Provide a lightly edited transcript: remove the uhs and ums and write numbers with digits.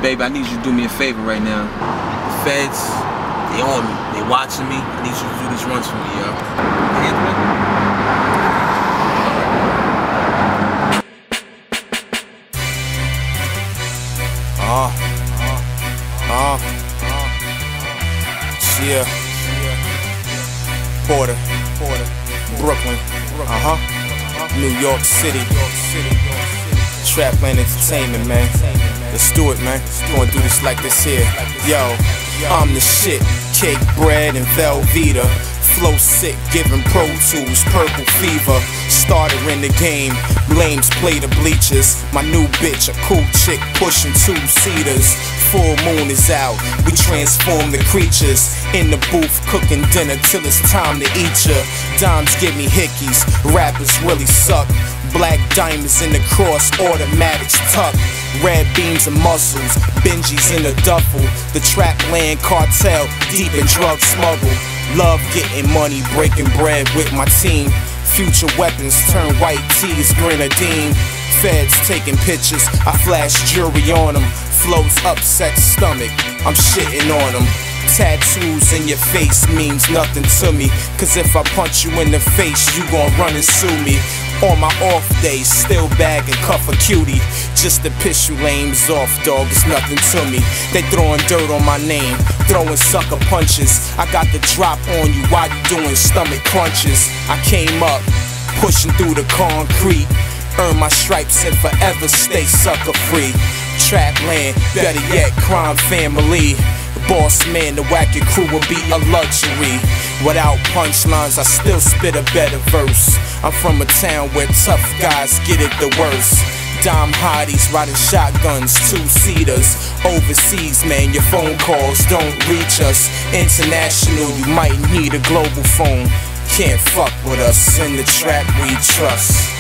baby, I need you to do me a favor right now. The feds, they on me. They watching me. I need you to do these runs for me, yo. Yeah. Porter, Brooklyn, New York City, Trapland Entertainment, man. Let's do it, man. Gonna do this like this here. Yo, I'm the shit. Cake, bread, and Velveeta. Flow sick, giving Pro Tools, purple fever. Starter in the game, lames play the bleachers. My new bitch, a cool chick pushing 2-seaters. Full moon is out, we transform the creatures. In the booth, cooking dinner till it's time to eat ya. Dimes give me hickeys, rappers really suck. Black diamonds in the cross, automatics tuck. Red beams and muscles, Benjis in the duffel. The Trapland cartel, deep in drug smuggle. Love getting money, breaking bread with my team. Future weapons turn white tees, grenadine. Feds taking pictures, I flash jury on them. Flows upset stomach, I'm shitting on them. Tattoos in your face means nothing to me, cause if I punch you in the face, you gon' run and sue me. On my off days, still bag and cuff a cutie, just to piss you lames off, dog, it's nothing to me. They throwing dirt on my name, throwing sucker punches. I got the drop on you while you doing stomach crunches. I came up, pushing through the concrete, earn my stripes and forever stay sucker free. Trapland, better yet, crime family. Boss man, the wacky crew will be a luxury. Without punchlines, I still spit a better verse. I'm from a town where tough guys get it the worst. Dime hotties riding shotguns, 2-seaters. Overseas, man, your phone calls don't reach us. International, you might need a global phone. Can't fuck with us, in the trap we trust.